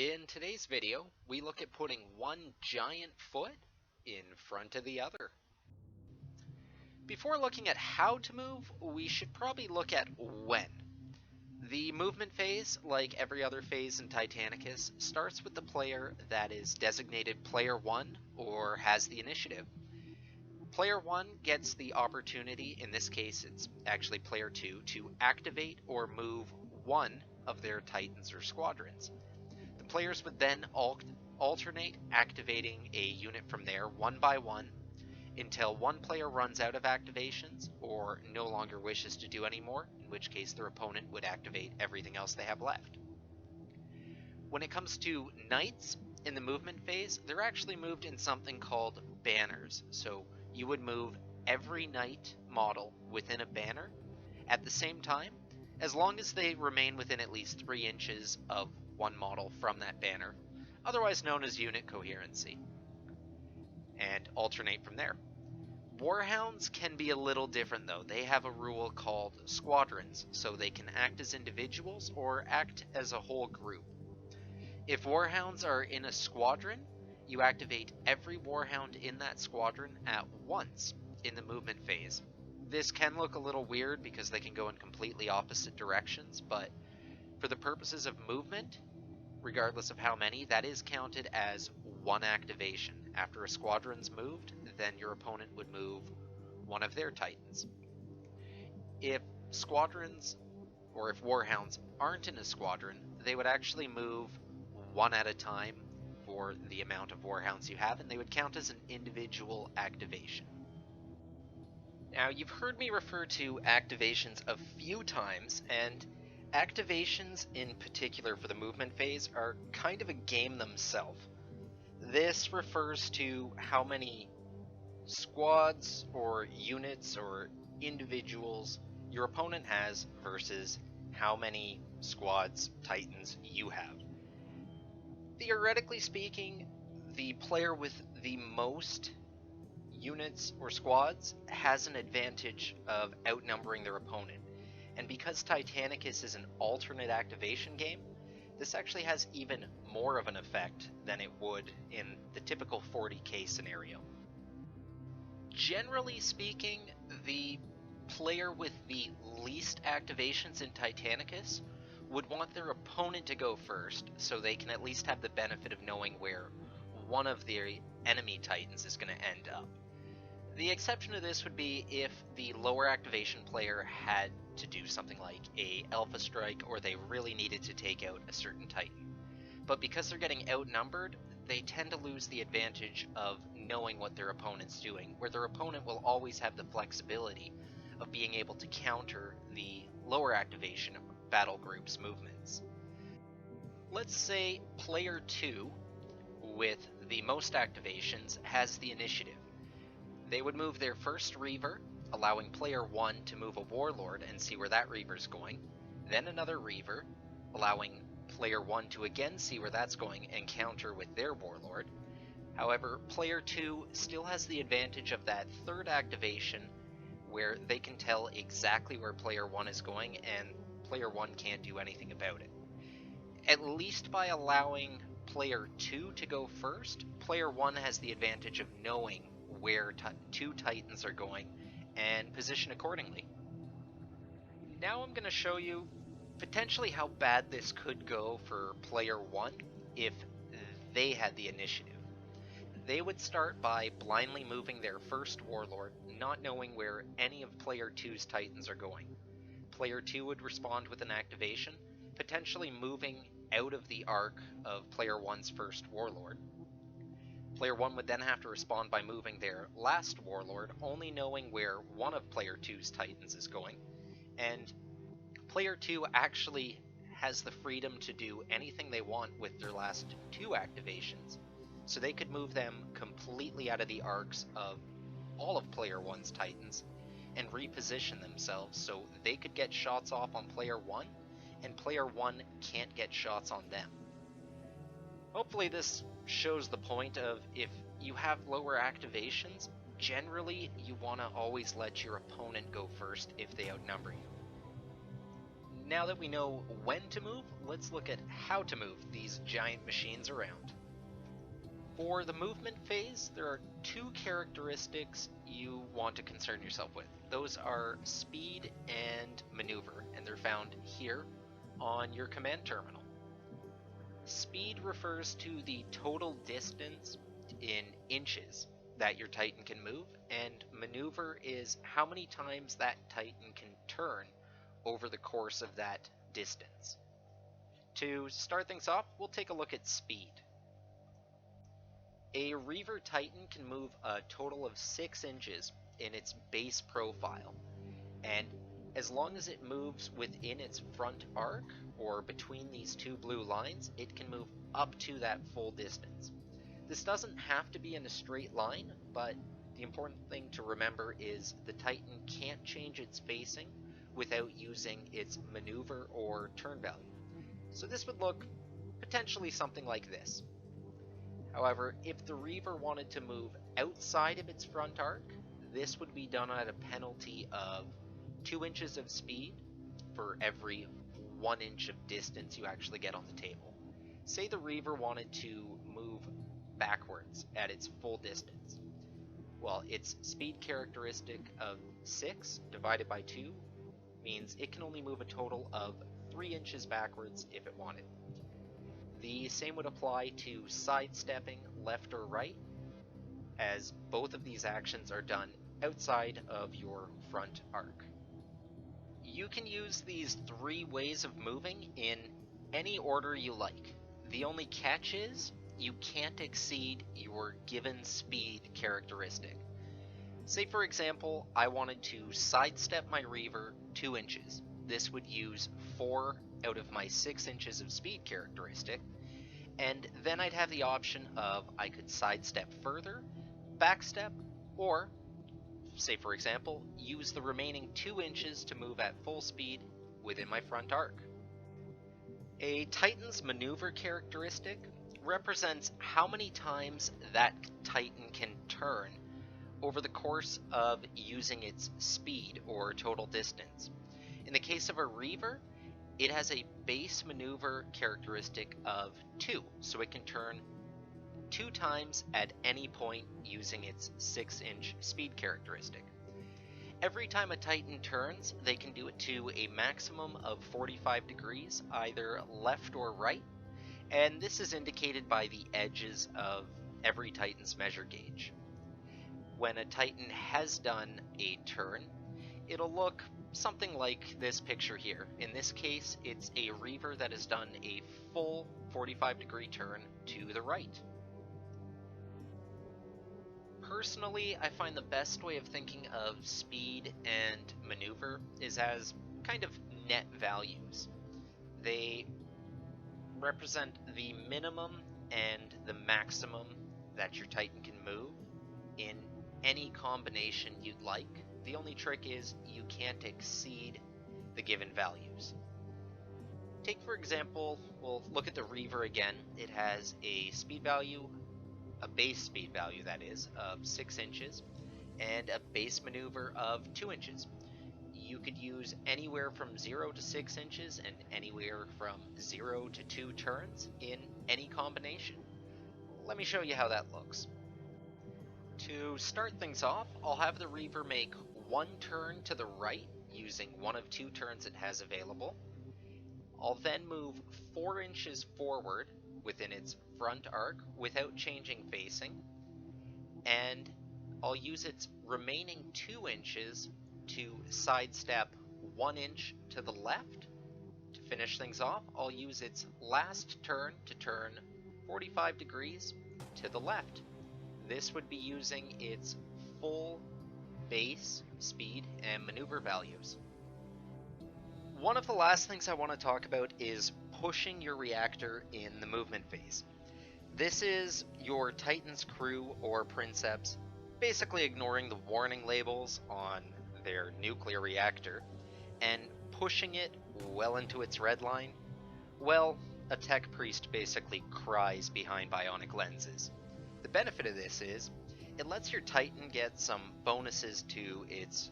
In today's video, we look at putting one giant foot in front of the other. Before looking at how to move, we should probably look at when. The movement phase, like every other phase in Titanicus, starts with the player that is designated Player 1 or has the initiative. Player 1 gets the opportunity, in this case it's actually Player 2, to activate or move one of their Titans or squadrons. The players would then alternate activating a unit from there one by one until one player runs out of activations or no longer wishes to do any more, in which case their opponent would activate everything else they have left. When it comes to knights in the movement phase, they're actually moved in something called banners. So you would move every knight model within a banner at the same time, as long as they remain within at least 3 inches of one model from that banner, otherwise known as unit coherency, and alternate from there. Warhounds can be a little different though. They have a rule called squadrons, so they can act as individuals or act as a whole group. If Warhounds are in a squadron, you activate every Warhound in that squadron at once in the movement phase. This can look a little weird because they can go in completely opposite directions, but for the purposes of movement, regardless of how many, that is counted as one activation. After a squadron's moved, then your opponent would move one of their Titans. If squadrons, or if Warhounds aren't in a squadron, they would actually move one at a time for the amount of Warhounds you have, and they would count as an individual activation. Now, you've heard me refer to activations a few times, and activations in particular for the movement phase are kind of a game themselves. This refers to how many squads or units or individuals your opponent has versus how many squads, Titans you have. Theoretically speaking, the player with the most units or squads has an advantage of outnumbering their opponent. And because Titanicus is an alternate activation game, this actually has even more of an effect than it would in the typical 40k scenario. Generally speaking, the player with the least activations in Titanicus would want their opponent to go first, so they can at least have the benefit of knowing where one of their enemy Titans is going to end up. The exception to this would be if the lower activation player had to do something like a alpha strike, or they really needed to take out a certain Titan. But because they're getting outnumbered, they tend to lose the advantage of knowing what their opponent's doing, where their opponent will always have the flexibility of being able to counter the lower activation battle group's movements. Let's say player 2, with the most activations, has the initiative. They would move their first Reaver, allowing player 1 to move a Warlord and see where that Reaver's going, then another Reaver, allowing player 1 to again see where that's going and counter with their Warlord. However, player 2 still has the advantage of that third activation where they can tell exactly where player 1 is going and player 1 can't do anything about it. At least by allowing player 2 to go first, player 1 has the advantage of knowing where two Titans are going and position accordingly. Now I'm going to show you potentially how bad this could go for player 1 if they had the initiative. They would start by blindly moving their first Warlord, not knowing where any of player 2's Titans are going. Player 2 would respond with an activation, potentially moving out of the arc of player 1's first Warlord. Player 1 would then have to respond by moving their last Warlord, only knowing where one of player 2's Titans is going, and player 2 actually has the freedom to do anything they want with their last 2 activations, so they could move them completely out of the arcs of all of player 1's Titans and reposition themselves so they could get shots off on player 1, and player 1 can't get shots on them. Hopefully this shows the point of, if you have lower activations, generally you want to always let your opponent go first if they outnumber you. Now that we know when to move, let's look at how to move these giant machines around. For the movement phase, there are two characteristics you want to concern yourself with. Those are speed and maneuver, and they're found here on your command terminal. Speed refers to the total distance in inches that your Titan can move, and maneuver is how many times that Titan can turn over the course of that distance. To start things off, we'll take a look at speed. A Reaver Titan can move a total of 6 inches in its base profile, and as long as it moves within its front arc, or between these two blue lines, it can move up to that full distance. This doesn't have to be in a straight line, but the important thing to remember is the Titan can't change its facing without using its maneuver or turn value. So this would look potentially something like this. However, if the Reaver wanted to move outside of its front arc, this would be done at a penalty of 2 inches of speed for every 1 inch of distance you actually get on the table. Say the Reaver wanted to move backwards at its full distance. Well, its speed characteristic of 6 divided by 2 means it can only move a total of 3 inches backwards if it wanted. The same would apply to sidestepping left or right, as both of these actions are done outside of your front arc. You can use these 3 ways of moving in any order you like. The only catch is you can't exceed your given speed characteristic. Say for example, I wanted to sidestep my Reaver 2 inches. This would use 4 out of my 6 inches of speed characteristic, and then I'd have the option of I could sidestep further, backstep, or, say for example, use the remaining 2 inches to move at full speed within my front arc. A Titan's maneuver characteristic represents how many times that Titan can turn over the course of using its speed or total distance. In the case of a Reaver, it has a base maneuver characteristic of 2, so it can turn 2 times at any point using its 6-inch speed characteristic. Every time a Titan turns, they can do it to a maximum of 45 degrees, either left or right, and this is indicated by the edges of every Titan's measure gauge. When a Titan has done a turn, it'll look something like this picture here. In this case, it's a Reaver that has done a full 45-degree turn to the right. Personally, I find the best way of thinking of speed and maneuver is as kind of net values. They represent the minimum and the maximum that your Titan can move in any combination you'd like. The only trick is you can't exceed the given values. Take for example, we'll look at the Reaver again. It has a speed value, a base speed value that is, of 6 inches, and a base maneuver of 2 inches. You could use anywhere from 0 to 6 inches and anywhere from 0 to 2 turns in any combination. Let me show you how that looks. To start things off, I'll have the Reaver make 1 turn to the right using one of 2 turns it has available. I'll then move 4 inches forward within its front arc without changing facing, and I'll use its remaining 2 inches to sidestep 1 inch to the left. To finish things off, I'll use its last turn to turn 45 degrees to the left. This would be using its full base speed and maneuver values. One of the last things I want to talk about is pushing your reactor in the movement phase. This is your Titan's crew or princeps basically ignoring the warning labels on their nuclear reactor and pushing it well into its red line. Well, a tech priest basically cries behind bionic lenses. The benefit of this is it lets your Titan get some bonuses to its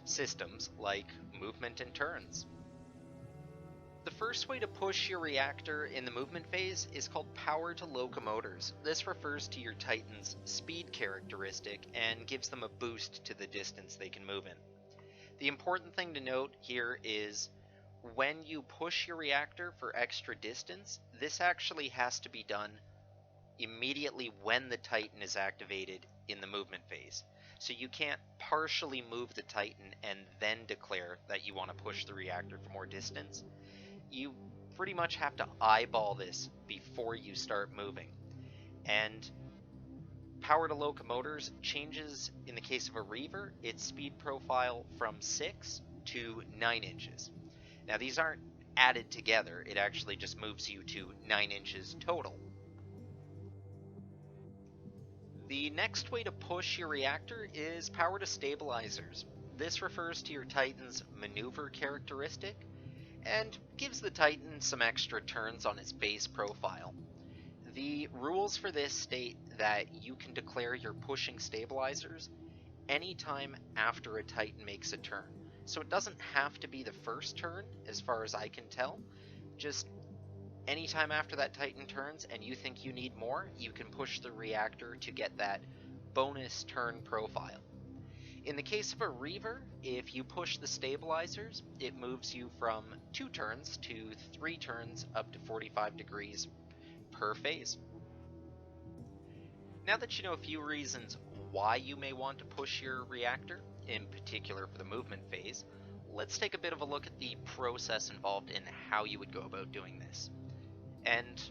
systems like movement and turns. The first way to push your reactor in the movement phase is called power to locomotors. This refers to your Titan's speed characteristic and gives them a boost to the distance they can move in. The important thing to note here is when you push your reactor for extra distance, this actually has to be done immediately when the Titan is activated in the movement phase. So you can't partially move the Titan and then declare that you want to push the reactor for more distance. You pretty much have to eyeball this before you start moving. And power to locomotors changes, in the case of a Reaver, its speed profile from 6 to 9 inches. Now these aren't added together, it actually just moves you to 9 inches total. The next way to push your reactor is power to stabilizers. This refers to your Titan's maneuver characteristic and gives the Titan some extra turns on its base profile. The rules for this state that you can declare you're pushing stabilizers anytime after a Titan makes a turn. So it doesn't have to be the first turn, as far as I can tell. Just anytime after that Titan turns and you think you need more, you can push the reactor to get that bonus turn profile. In the case of a Reaver, if you push the stabilizers, it moves you from 2 turns to 3 turns up to 45 degrees per phase. Now that you know a few reasons why you may want to push your reactor, in particular for the movement phase, let's take a bit of a look at the process involved in how you would go about doing this. And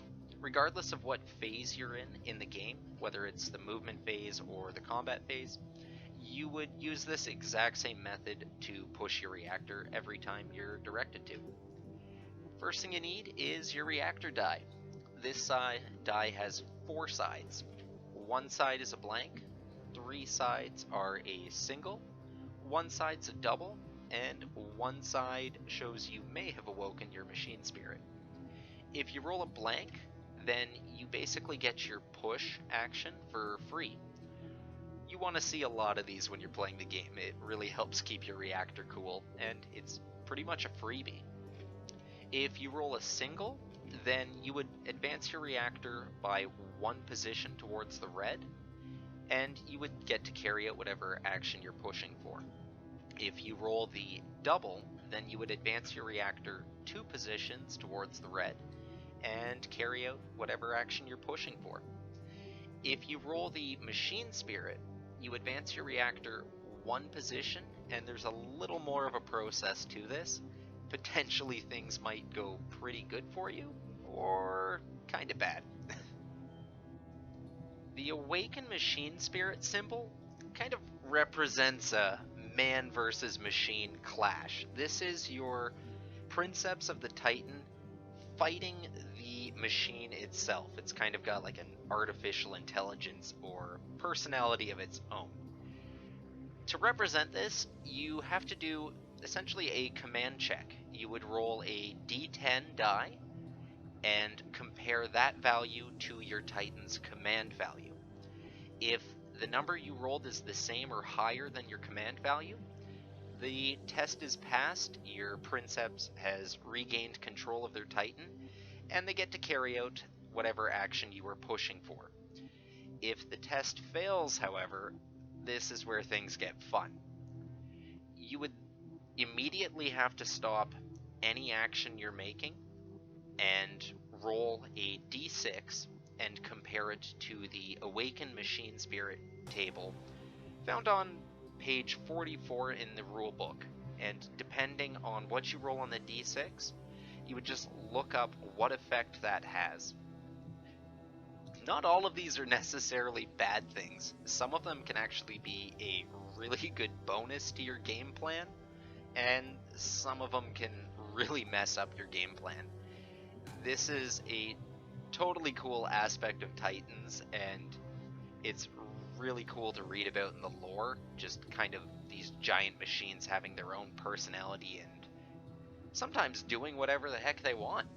regardless of what phase you're in the game, whether it's the movement phase or the combat phase, you would use this exact same method to push your reactor every time you're directed to. First thing you need is your reactor die. This die has 4 sides. One side is a blank, 3 sides are a single, 1 side's a double, and 1 side shows you may have awoken your machine spirit. If you roll a blank, then you basically get your push action for free. You want to see a lot of these when you're playing the game. It really helps keep your reactor cool, and it's pretty much a freebie. If you roll a single, then you would advance your reactor by 1 position towards the red, and you would get to carry out whatever action you're pushing for. If you roll the double, then you would advance your reactor 2 positions towards the red, and carry out whatever action you're pushing for. If you roll the machine spirit, you advance your reactor 1 position, and there's a little more of a process to this. Potentially things might go pretty good for you, or kinda bad. The Awaken machine spirit symbol kind of represents a man versus machine clash. This is your princeps of the Titan fighting the machine itself. It's kind of got like an artificial intelligence or personality of its own. To represent this, you have to do essentially a command check. You would roll a d10 die and compare that value to your Titan's command value. If the number you rolled is the same or higher than your command value, the test is passed, your princeps has regained control of their Titan, and they get to carry out whatever action you were pushing for. If the test fails, however, this is where things get fun. You would immediately have to stop any action you're making and roll a d6 and compare it to the Awaken Machine Spirit table found on page 44 in the rulebook. And depending on what you roll on the d6, you would just look up what effect that has. Not all of these are necessarily bad things. Some of them can actually be a really good bonus to your game plan, and some of them can really mess up your game plan. This is a totally cool aspect of Titans, and it's really cool to read about in the lore, just kind of these giant machines having their own personality and sometimes doing whatever the heck they want.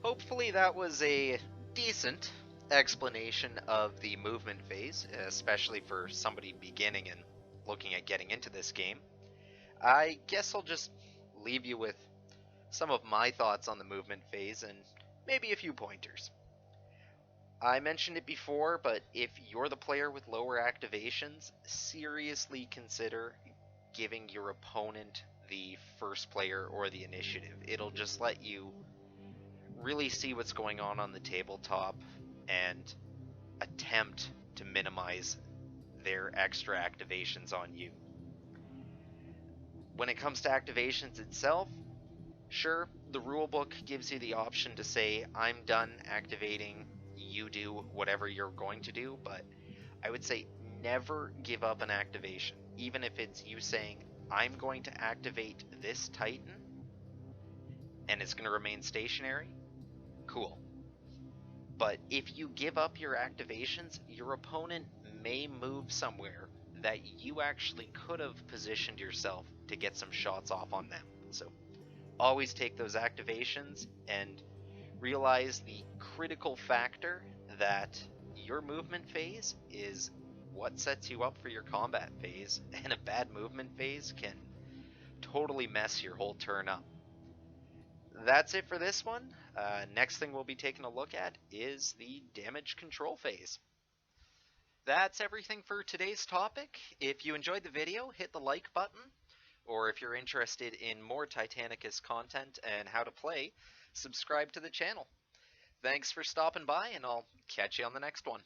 Hopefully that was a decent explanation of the movement phase, especially for somebody beginning and looking at getting into this game. I guess I'll just leave you with some of my thoughts on the movement phase and maybe a few pointers. I mentioned it before, but if you're the player with lower activations, seriously consider giving your opponent the first player or the initiative. It'll just let you really see what's going on the tabletop and attempt to minimize their extra activations on you. When it comes to activations itself, sure, the rulebook gives you the option to say, I'm done activating, you do whatever you're going to do, but I would say never give up an activation. Even if it's you saying, I'm going to activate this Titan, and it's going to remain stationary, cool. But if you give up your activations, your opponent may move somewhere that you actually could have positioned yourself to get some shots off on them. So always take those activations and realize the critical factor that your movement phase is what sets you up for your combat phase, and a bad movement phase can totally mess your whole turn up. That's it for this one. Next thing we'll be taking a look at is the damage control phase. That's everything for today's topic. If you enjoyed the video, hit the like button, or if you're interested in more Titanicus content and how to play, subscribe to the channel. Thanks for stopping by, and I'll catch you on the next one.